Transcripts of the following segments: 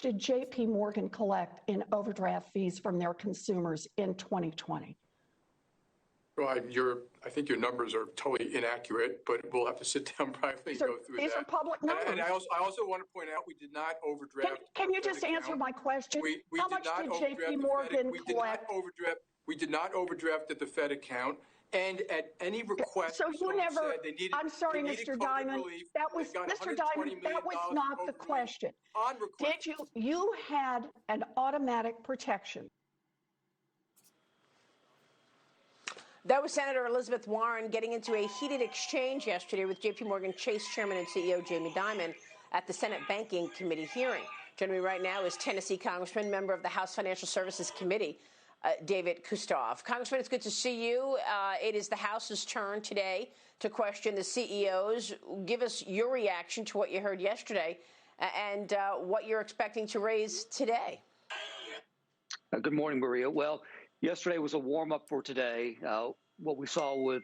did J.P. Morgan collect in overdraft fees from their consumers in 2020? Well, I think your numbers are totally inaccurate, but we'll have to sit down privately and go through that. These are public numbers. And I also want to point out we did not overdraft. Can you just answer my question? How much did J.P. Morgan collect? We did not overdraft at the Fed account. And at any request, so you never. Said they needed, I'm sorry, Mr. Diamond. That was Mr. Diamond. That was not the question. On request. Did you had an automatic protection? That was Senator Elizabeth Warren getting into a heated exchange yesterday with J.P. Morgan Chase Chairman and CEO Jamie Dimon at the Senate Banking Committee hearing. Joining me right now is Tennessee Congressman, member of the House Financial Services Committee, David Kustoff. Congressman, it's good to see you. It is the House's turn today to question the CEOs. Give us your reaction to what you heard yesterday and what you're expecting to raise today. Good morning, Maria. Well, yesterday was a warm-up for today. What we saw with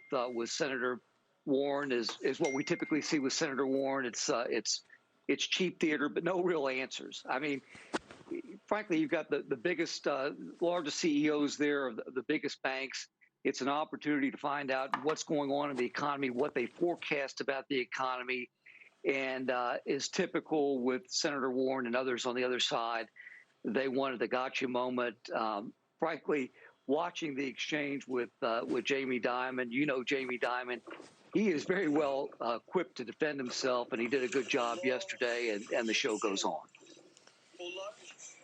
Senator Warren is what we typically see with Senator Warren. It's cheap theater, but no real answers. I mean, frankly, you've got the biggest, largest CEOs there of the biggest banks. It's an opportunity to find out what's going on in the economy, what they forecast about the economy, and is typical with Senator Warren and others on the other side. They wanted the gotcha moment. Frankly, watching the exchange with Jamie Dimon, you know Jamie Dimon, he is very well equipped to defend himself, and he did a good job yesterday, and the show goes on.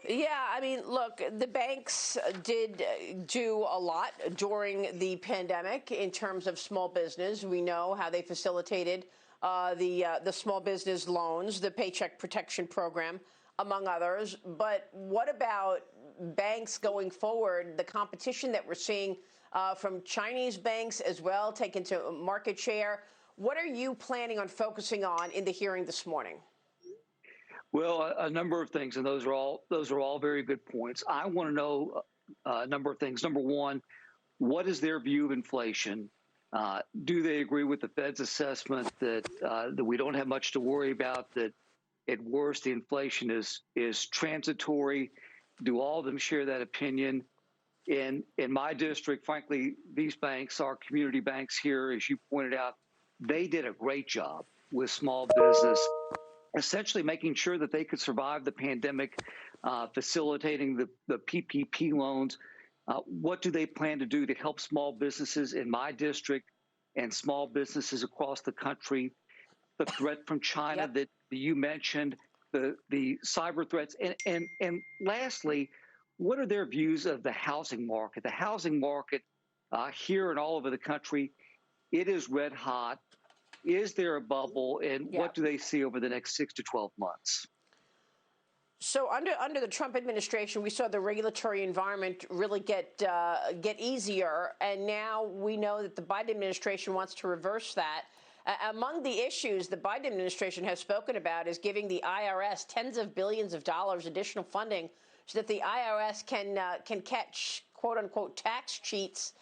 Yeah, I mean, look, the banks did do a lot during the pandemic in terms of small business. We know how they facilitated the small business loans, the Paycheck Protection Program, among others. But what about banks going forward, the competition that we're seeing from Chinese banks as well, taking to market share? What are you planning on focusing on in the hearing this morning? Well, a number of things, and those are all very good points. I want to know a number of things. Number one, what is their view of inflation? Do they agree with the Fed's assessment that we don't have much to worry about, that at worst the inflation is transitory? Do all of them share that opinion? In my district, frankly, these banks, our community banks here, as you pointed out, they did a great job with small business, essentially making sure that they could survive the pandemic, facilitating the PPP loans. What do they plan to do to help small businesses in my district and small businesses across the country? The threat from China that you mentioned, the cyber threats, and lastly, what are their views of the housing market? The housing market here and all over the country, it is red hot. Is there a bubble, and what do they see over the next 6 to 12 months? So under the Trump administration, we saw the regulatory environment really get easier, and now we know that the Biden administration wants to reverse that. Among the issues the Biden administration has spoken about is giving the IRS tens of billions of dollars additional funding so that the IRS can catch quote unquote tax cheats.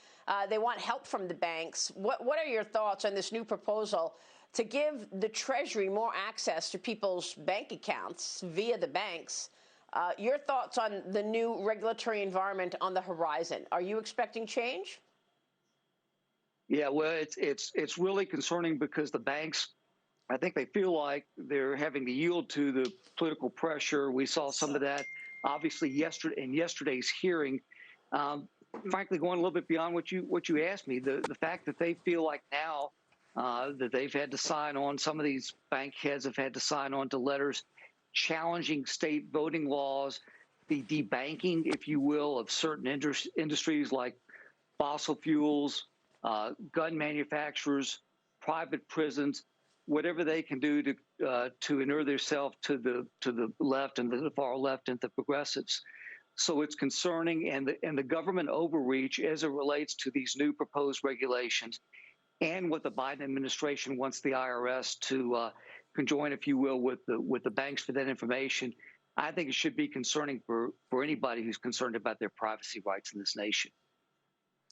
They want help from the banks. What are your thoughts on this new proposal to give the Treasury more access to people's bank accounts via the banks? Your thoughts on the new regulatory environment on the horizon? Are you expecting change? Yeah, well, it's really concerning because the banks, I think they feel like they're having to yield to the political pressure. We saw some of that, obviously, in yesterday's hearing. Frankly, going a little bit beyond what you asked me, the fact that they feel like now that they've had to sign on, some of these bank heads have had to sign on to letters challenging state voting laws, the debanking, if you will, of certain industries like fossil fuels, gun manufacturers, private prisons, whatever they can do to inure themselves to the left and the far left and the progressives. So it's concerning, and the government overreach as it relates to these new proposed regulations, and what the Biden administration wants the IRS to conjoin, if you will, with the banks for that information. I think it should be concerning for anybody who's concerned about their privacy rights in this nation.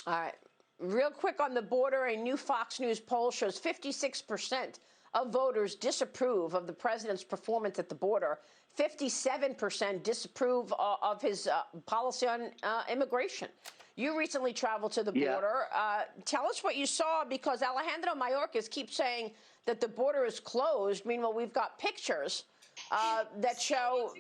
All right. Real quick on the border, a new Fox News poll shows 56% of voters disapprove of the president's performance at the border. 57% disapprove of his policy on immigration. You recently traveled to the border. Tell us what you saw, because Alejandro Mayorkas keeps saying that the border is closed. Meanwhile, we've got pictures that show,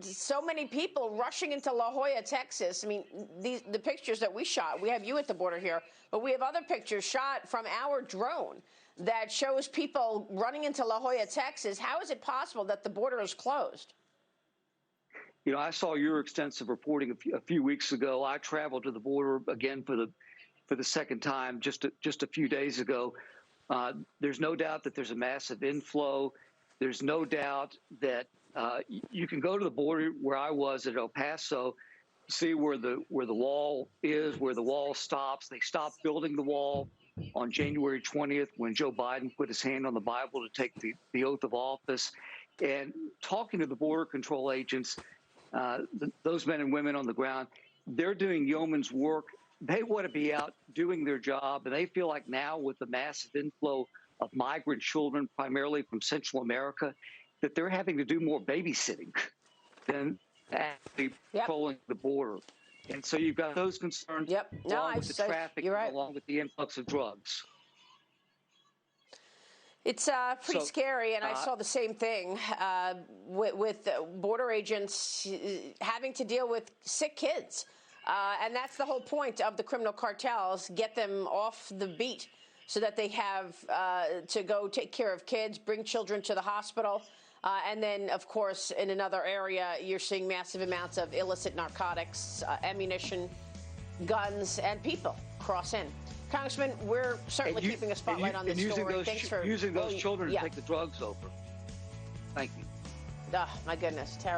so many people rushing into La Jolla, Texas. I mean, the pictures that we shot, we have you at the border here, but we have other pictures shot from our drone that shows people running into La Jolla, Texas. How is it possible that the border is closed? I saw your extensive reporting a few weeks ago. I traveled to the border again for the second time just a few days ago. There's no doubt that there's a massive inflow. There's no doubt that you can go to the border where I was at El Paso, see where the wall is, where the wall stops. They stopped building the wall on January 20th when Joe Biden put his hand on the Bible to take the oath of office. And talking to the border control agents, those men and women on the ground, they're doing yeoman's work. They want to be out doing their job, and they feel like now with the massive inflow of migrant children, primarily from Central America, that they're having to do more babysitting than actually patrolling the border. And so you've got those concerns along with the traffic, along with the influx of drugs. It's pretty scary, and I saw the same thing with border agents having to deal with sick kids. And that's the whole point of the criminal cartels, get them off the beat so that they have to go take care of kids, bring children to the hospital. And then, of course, in another area, you're seeing massive amounts of illicit narcotics, ammunition, guns, and people cross in. Congressman, we're certainly keeping a spotlight on this story. Thanks for using those children to take the drugs over. Thank you. Oh, my goodness, terrible.